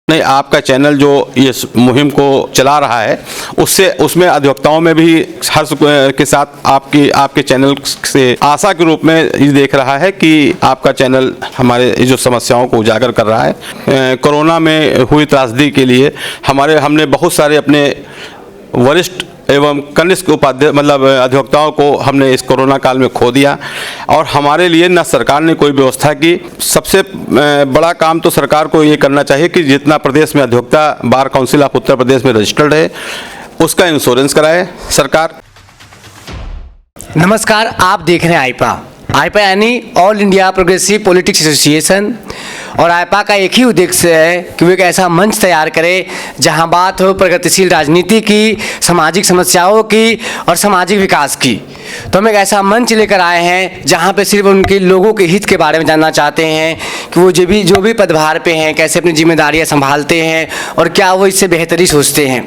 नहीं, आपका चैनल जो ये मुहिम को चला रहा है उसमें अधिवक्ताओं में भी हर्ष के साथ आपके चैनल से आशा के रूप में ये देख रहा है कि आपका चैनल हमारे जो समस्याओं को उजागर कर रहा है। कोरोना में हुई त्रासदी के लिए हमने बहुत सारे अपने वरिष्ठ एवं कनिष्ठ उपाध्याय अधिवक्ताओं को हमने इस कोरोना काल में खो दिया और हमारे लिए न सरकार ने कोई व्यवस्था की। सबसे बड़ा काम तो सरकार को ये करना चाहिए कि जितना प्रदेश में अधिवक्ता bar council of Uttar Pradesh में रजिस्टर्ड है उसका इंश्योरेंस कराए सरकार। नमस्कार, आप देख रहे हैं आईपा यानी all India progressive politics association. और आईपा का एक ही उद्देश्य है कि वो एक ऐसा मंच तैयार करे जहां बात हो प्रगतिशील राजनीति की, सामाजिक समस्याओं की और सामाजिक विकास की। तो हम एक ऐसा मंच लेकर आए हैं जहां पे सिर्फ उनके लोगों के हित के बारे में जानना चाहते हैं कि वो जो भी पदभार पे हैं कैसे अपनी जिम्मेदारियां संभालते हैं और क्या वो इससे बेहतरी सोचते हैं।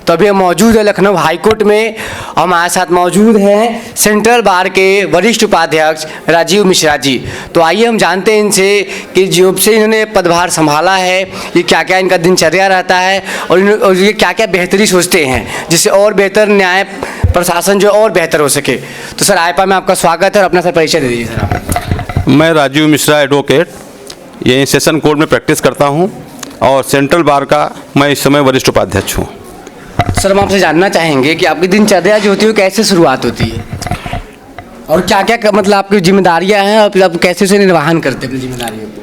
तो अभी हम मौजूद है लखनऊ हाईकोर्ट में और हमारे साथ मौजूद हैं सेंट्रल बार के वरिष्ठ उपाध्यक्ष राजीव मिश्रा जी। तो आइए हम जानते हैं इनसे कि जब से इन्होंने पदभार संभाला है ये क्या क्या इनका दिनचर्या रहता है और ये क्या क्या बेहतरी सोचते हैं जिससे और बेहतर न्याय प्रशासन जो और बेहतर हो सके। तो सर आईपा में आपका स्वागत है और अपना सर परिचय दे दीजिए सर। मैं राजीव मिश्रा एडवोकेट ये सेशन कोर्ट में प्रैक्टिस करता हूं और सेंट्रल बार का मैं इस समय वरिष्ठ उपाध्यक्ष हूं। सर हम आपसे जानना चाहेंगे कि आपकी दिनचर्या जो होती है कैसे शुरुआत होती है और क्या क्या मतलब आपकी जिम्मेदारियां हैं और फिर आप कैसे उसे निर्वहन करते हैं अपनी जिम्मेदारियों को।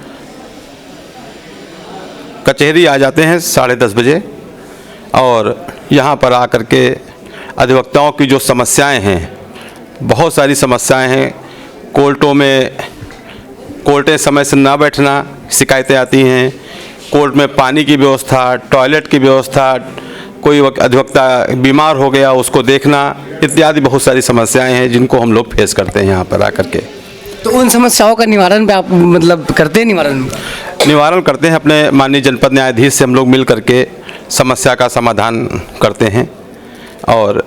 कचहरी आ जाते हैं 10:30 बजे और यहाँ पर आकर के अधिवक्ताओं की जो समस्याएं हैं, बहुत सारी समस्याएं हैं। कोर्टें समय से ना बैठना शिकायतें आती हैं, कोर्ट में पानी की व्यवस्था, टॉयलेट की व्यवस्था, कोई अधिवक्ता बीमार हो गया उसको देखना इत्यादि बहुत सारी समस्याएं हैं जिनको हम लोग फेस करते हैं यहाँ पर आकर के। तो उन समस्याओं का निवारण पे आप मतलब करते हैं? निवारण करते हैं अपने माननीय जनपद न्यायाधीश से हम लोग मिल करके समस्या का समाधान करते हैं और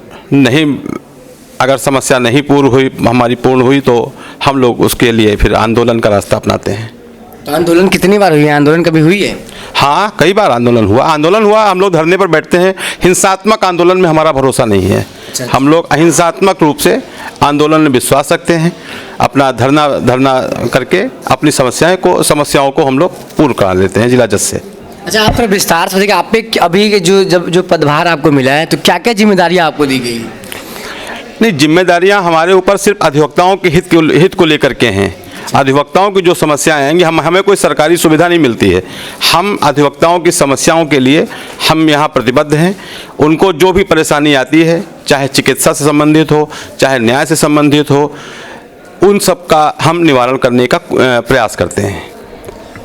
अगर समस्या नहीं पूर्ण हुई तो हम लोग उसके लिए फिर आंदोलन का रास्ता अपनाते हैं। तो आंदोलन कितनी बार हुई है? आंदोलन कभी हुई है? हाँ, कई बार आंदोलन हुआ। हम लोग धरने पर बैठते हैं। हिंसात्मक आंदोलन में हमारा भरोसा नहीं है। हम लोग अहिंसात्मक रूप से आंदोलन में विश्वास रखते हैं। अपना धरना करके अपनी समस्याओं को हम लोग पूर्ण करा लेते हैं जिला जज से। अच्छा, आप थोड़ा विस्तार से बताइए आप पे अभी के जो पदभार आपको मिला है तो क्या क्या जिम्मेदारियां आपको दी गई? नहीं, जिम्मेदारियां हमारे ऊपर सिर्फ अधिवक्ताओं के हित को लेकर के हैं। अधिवक्ताओं की जो समस्याएं आएंगी हमें कोई सरकारी सुविधा नहीं मिलती है। हम अधिवक्ताओं की समस्याओं के लिए हम यहाँ प्रतिबद्ध हैं। उनको जो भी परेशानी आती है, चाहे चिकित्सा से संबंधित हो, चाहे न्याय से संबंधित हो, उन सब का हम निवारण करने का प्रयास करते हैं।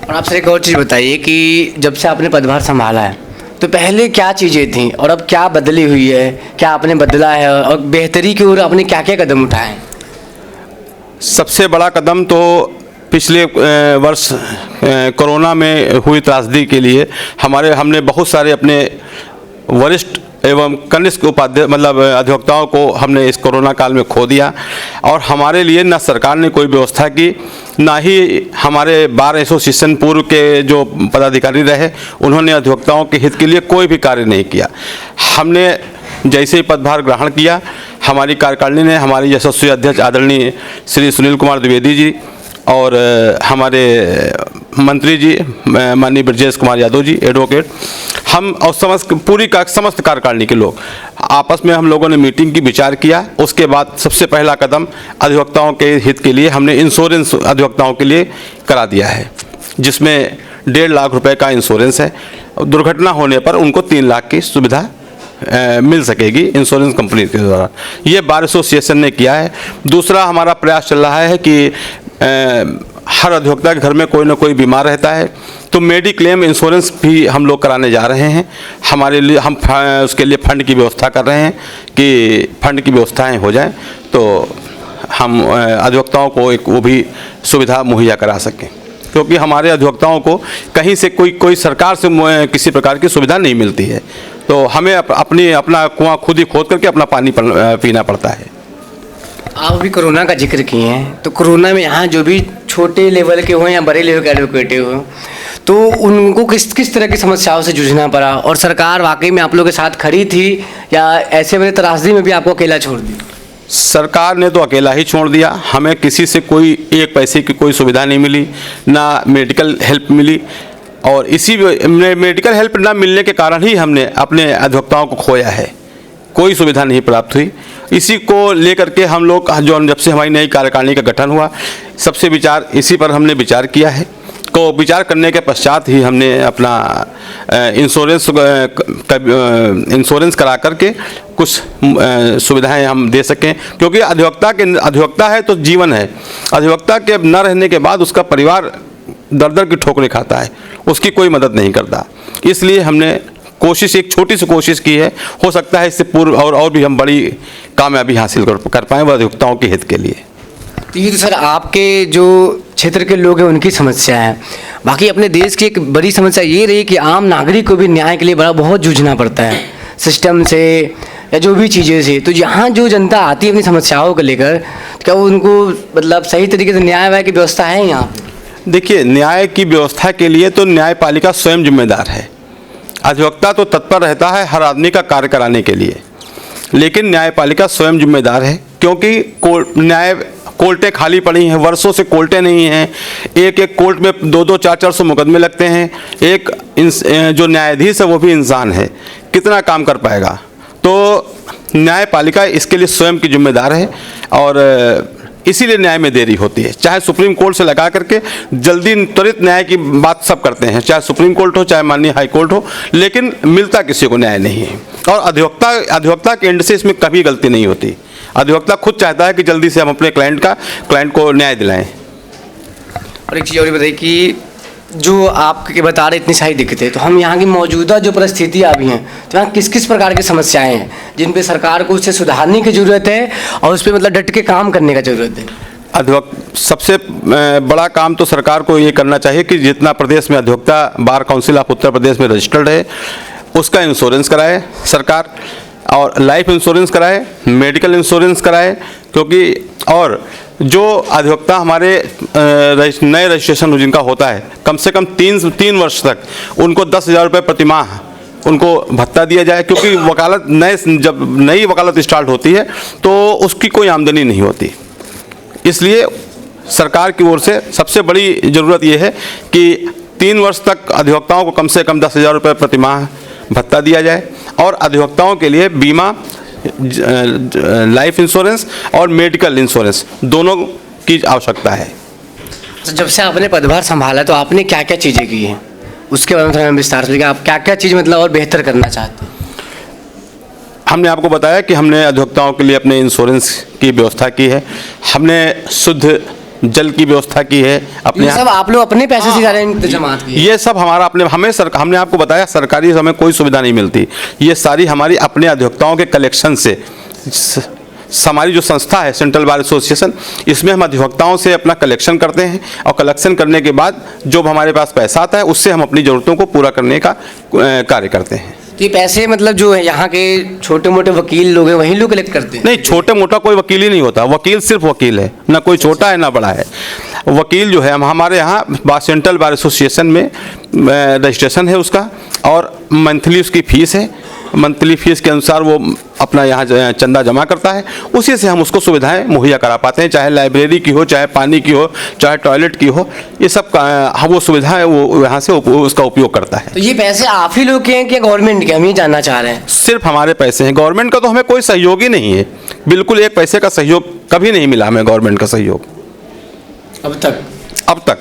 और आपसे एक और चीज़ बताइए कि जब से आपने पदभार संभाला है तो पहले क्या चीज़ें थीं और अब क्या बदली हुई है, क्या आपने बदला है और बेहतरी की ओर आपने क्या क्या कदम उठाए? सबसे बड़ा कदम तो पिछले वर्ष कोरोना में हुई त्रासदी के लिए हमने बहुत सारे अपने वरिष्ठ एवं कनिष्ठ उपाध्याय अधिवक्ताओं को हमने इस कोरोना काल में खो दिया और हमारे लिए न सरकार ने कोई व्यवस्था की, ना ही हमारे बार एसोसिएशन पूर्व के जो पदाधिकारी रहे उन्होंने अधिवक्ताओं के हित के लिए कोई भी कार्य नहीं किया। हमने जैसे ही पदभार ग्रहण किया, हमारी कार्यकारिणी ने हमारे यशस्वी अध्यक्ष आदरणीय श्री सुनील कुमार द्विवेदी जी और हमारे मंत्री जी माननीय ब्रजेश कुमार यादव जी एडवोकेट, हम और समस्त कार्यकारिणी के लोग आपस में हम लोगों ने मीटिंग की, विचार किया। उसके बाद सबसे पहला कदम अधिवक्ताओं के हित के लिए हमने इंश्योरेंस अधिवक्ताओं के लिए करा दिया है, जिसमें 1.5 लाख रुपए का इंश्योरेंस है। दुर्घटना होने पर उनको 3 लाख की सुविधा मिल सकेगी इंश्योरेंस कंपनी के द्वारा। ये बार एसोसिएशन ने किया है। दूसरा हमारा प्रयास चल रहा है कि हर अधिवक्ता के घर में कोई ना कोई बीमार रहता है, तो मेडिक्लेम इंश्योरेंस भी हम लोग कराने जा रहे हैं। हमारे लिए हम उसके लिए फंड की व्यवस्था कर रहे हैं कि फंड की व्यवस्थाएं हो जाएं तो हम अधिवक्ताओं को एक वो भी सुविधा मुहैया करा सकें, क्योंकि हमारे अधिवक्ताओं को कहीं से कोई सरकार से किसी प्रकार की सुविधा नहीं मिलती है। तो हमें अपना कुआं खुद ही खोद करके अपना पानी पीना पड़ता है। आप अभी कोरोना का जिक्र किए हैं, तो कोरोना में यहाँ जो भी छोटे लेवल के हो या बड़े लेवल के एडवोकेट हो, तो उनको किस किस तरह की समस्याओं से जूझना पड़ा, और सरकार वाकई में आप लोगों के साथ खड़ी थी या ऐसे में त्रासदी में भी आपको अकेला छोड़ दिया? सरकार ने तो अकेला ही छोड़ दिया। हमें किसी से कोई एक पैसे की कोई सुविधा नहीं मिली, ना मेडिकल हेल्प मिली, और इसी मेडिकल हेल्प ना मिलने के कारण ही हमने अपने अधिवक्ताओं को खोया है। कोई सुविधा नहीं प्राप्त हुई। इसी को लेकर के हम लोग जो जब से हमारी नई कार्यकारिणी का गठन हुआ, सबसे विचार इसी पर हमने विचार किया है। को विचार करने के पश्चात ही हमने अपना इंश्योरेंस करा करके कुछ सुविधाएं हम दे सकें, क्योंकि अधिवक्ता है तो जीवन है। अधिवक्ता के न रहने के बाद उसका परिवार दर दर की ठोकरें खाता है, उसकी कोई मदद नहीं करता। इसलिए हमने कोशिश, एक छोटी सी कोशिश की है। हो सकता है इससे पूर्व और भी हम बड़ी कामयाबी हासिल कर पाएँ वह अधिवक्ताओं के हित के लिए। तो ये तो सर आपके जो क्षेत्र के लोग हैं उनकी समस्या है। बाकी अपने देश की एक बड़ी समस्या ये रही कि आम नागरिक को भी न्याय के लिए बहुत जूझना पड़ता है, सिस्टम से या जो भी चीज़ें से। तो यहाँ जो जनता आती है अपनी समस्याओं को लेकर, तो क्या उनको मतलब सही तरीके से न्याय की व्यवस्था है यहाँ? देखिए, न्याय की व्यवस्था के लिए तो न्यायपालिका स्वयं जिम्मेदार है। अधिवक्ता तो तत्पर रहता है हर आदमी का कार्य कराने के लिए, लेकिन न्यायपालिका स्वयं जिम्मेदार है, क्योंकि कोर्टें खाली पड़ी हैं, वर्षों से कोर्टें नहीं हैं। एक एक कोर्ट में 200 400 मुकदमे लगते हैं। एक जो न्यायाधीश है वो भी इंसान है, कितना काम कर पाएगा? तो न्यायपालिका इसके लिए स्वयं की जिम्मेदार है, और इसीलिए न्याय में देरी होती है। चाहे सुप्रीम कोर्ट से लगा करके जल्दी त्वरित न्याय की बात सब करते हैं, चाहे सुप्रीम कोर्ट हो चाहे माननीय हाई कोर्ट हो, लेकिन मिलता किसी को न्याय नहीं है। और अधिवक्ता के एंड से इसमें कभी गलती नहीं होती। अधिवक्ता खुद चाहता है कि जल्दी से हम अपने क्लाइंट को न्याय दिलाएं। और एक चीज़ और बताइए कि जो आपके बता रहे इतनी सारी दिक्कतें, तो हम यहाँ की मौजूदा जो परिस्थितियाँ अभी हैं, तो यहाँ किस किस प्रकार की समस्याएं हैं जिन पे सरकार को उससे सुधारने की ज़रूरत है और उस पर मतलब डट के काम करने का ज़रूरत है? सबसे बड़ा काम तो सरकार को ये करना चाहिए कि जितना प्रदेश में अधिवक्ता bar council of Uttar Pradesh में रजिस्टर्ड है, उसका इंश्योरेंस कराए सरकार, और लाइफ इंश्योरेंस कराए, मेडिकल इंश्योरेंस कराए। क्योंकि और जो अधिवक्ता हमारे नए रजिस्ट्रेशन जिनका होता है, कम से कम 3 वर्ष तक उनको 10,000 रुपये प्रतिमाह उनको भत्ता दिया जाए, क्योंकि वकालत जब नई वकालत स्टार्ट होती है तो उसकी कोई आमदनी नहीं होती। इसलिए सरकार की ओर से सबसे बड़ी ज़रूरत ये है कि 3 वर्ष तक अधिवक्ताओं को कम से कम 10,000 रुपये प्रतिमाह भत्ता दिया जाए, और अधिवक्ताओं के लिए बीमा, लाइफ इंश्योरेंस और मेडिकल इंश्योरेंस दोनों की आवश्यकता है। तो जब से आपने पदभार संभाला तो आपने क्या क्या चीज़ें की हैं, उसके बारे में थोड़ा विस्तार से आप क्या क्या चीज़ मतलब और बेहतर करना चाहते हैं? हमने आपको बताया कि हमने अधिवक्ताओं के लिए अपने इंश्योरेंस की व्यवस्था की है, हमने शुद्ध जल की व्यवस्था की है। ये सब आप लोग अपने पैसे से सारे इंतजामात किए? ये सब हमारा हमने आपको बताया, सरकारी हमें कोई सुविधा नहीं मिलती। ये सारी हमारी अपने अधिवक्ताओं के कलेक्शन से। हमारी जो संस्था है सेंट्रल बार एसोसिएशन, इसमें हम अधिवक्ताओं से अपना कलेक्शन करते हैं, और कलेक्शन करने के बाद जो हमारे पास पैसा आता है उससे हम अपनी ज़रूरतों को पूरा करने का कार्य करते हैं। तो ये पैसे मतलब जो है यहाँ के छोटे मोटे वकील लोग हैं वही लोग कलेक्ट करते हैं? नहीं, छोटे मोटा कोई वकील ही नहीं होता। वकील सिर्फ वकील है, ना कोई छोटा है ना बड़ा है। वकील जो है हमारे यहाँ सेंट्रल बार एसोसिएशन में रजिस्ट्रेशन है उसका, और मंथली उसकी फ़ीस है। मंथली फ़ीस के अनुसार वो अपना यहाँ चंदा जमा करता है, उसी से हम उसको सुविधाएं मुहैया करा पाते हैं, चाहे लाइब्रेरी की हो, चाहे पानी की हो, चाहे टॉयलेट की हो। ये सब वो सुविधाएं वो यहाँ से उसका उपयोग करता है। तो ये पैसे आप ही लोग के हैं कि गवर्नमेंट के? हम ये जानना चाह रहे हैं। सिर्फ हमारे पैसे हैं, गवर्नमेंट का तो हमें कोई सहयोग ही नहीं है। बिल्कुल एक पैसे का सहयोग कभी नहीं मिला हमें, गवर्नमेंट का सहयोग अब तक।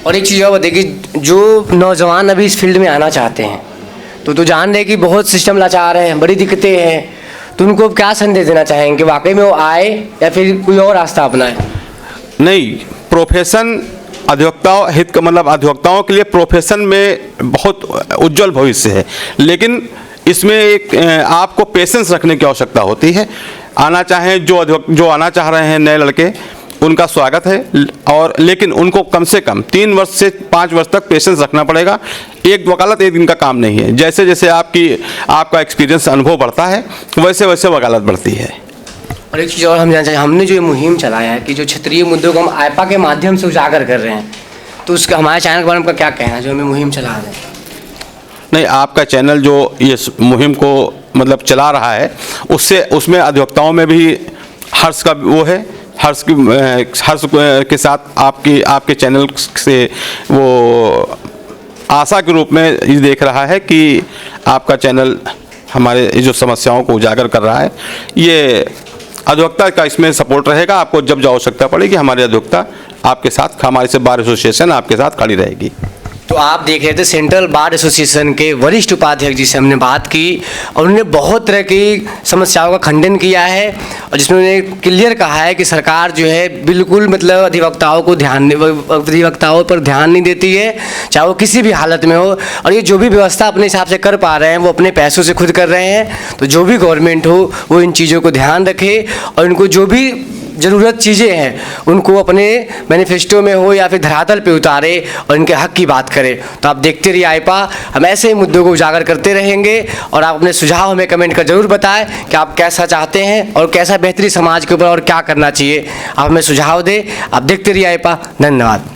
और एक चीज़ और बताइए कि जो नौजवान अभी इस फील्ड में आना चाहते हैं, तो जान रहे कि बहुत सिस्टम लाचार है, बड़ी दिक्कतें हैं, तो उनको क्या संदेश देना चाहेंगे? वाकई में वो आए या फिर कोई और रास्ता अपनाए? नहीं, प्रोफेशन अधिवक्ताओं के लिए प्रोफेशन में बहुत उज्जवल भविष्य है, लेकिन इसमें एक आपको पेशेंस रखने की आवश्यकता होती है। आना चाहें जो आना चाह रहे हैं नए लड़के, उनका स्वागत है, और लेकिन उनको कम से कम 3 वर्ष से 5 वर्ष तक पेशेंस रखना पड़ेगा। एक वकालत एक दिन का काम नहीं है। जैसे जैसे आपका एक्सपीरियंस, अनुभव बढ़ता है, वैसे वैसे वकालत बढ़ती है। और एक चीज़ और हम जानना चाहिए, हमने जो ये मुहिम चलाया है कि जो क्षेत्रीय मुद्दों को हम आईपा के माध्यम से उजागर कर रहे हैं, तो उसका हमारे चैनल के बारे में आपका क्या कहना है जो हमें मुहिम चला रहे हैं? नहीं, आपका चैनल जो ये मुहिम को मतलब चला रहा है उससे उसमें अधिवक्ताओं में भी हर्ष का वो है, हर्ष के साथ आपके चैनल से वो आशा के रूप में ये देख रहा है कि आपका चैनल हमारे जो समस्याओं को उजागर कर रहा है। ये अधिवक्ता का इसमें सपोर्ट रहेगा। आपको जब जो आवश्यकता पड़ेगी हमारे अधिवक्ता आपके साथ, हमारे से बार एसोसिएशन आपके साथ खड़ी रहेगी। तो आप देख रहे थे सेंट्रल बार एसोसिएशन के वरिष्ठ उपाध्यक्ष जिससे हमने बात की और उन्होंने बहुत तरह की समस्याओं का खंडन किया है और जिसमें उन्होंने क्लियर कहा है कि सरकार जो है बिल्कुल मतलब अधिवक्ताओं पर ध्यान नहीं देती है, चाहे वो किसी भी हालत में हो। और ये जो भी व्यवस्था अपने हिसाब से कर पा रहे हैं वो अपने पैसों से खुद कर रहे हैं। तो जो भी गवर्नमेंट हो वो इन चीज़ों को ध्यान रखे और इनको जो भी ज़रूरत चीज़ें हैं उनको अपने मैनिफेस्टो में हो या फिर धरातल पे उतारे और इनके हक की बात करे। तो आप देखते रहिए आईपा, हम ऐसे ही मुद्दों को उजागर करते रहेंगे और आप अपने सुझाव हमें कमेंट कर जरूर बताएं कि आप कैसा चाहते हैं और कैसा बेहतरी समाज के ऊपर और क्या करना चाहिए। आप हमें सुझाव दें। आप देखते रहिए आईपा। धन्यवाद।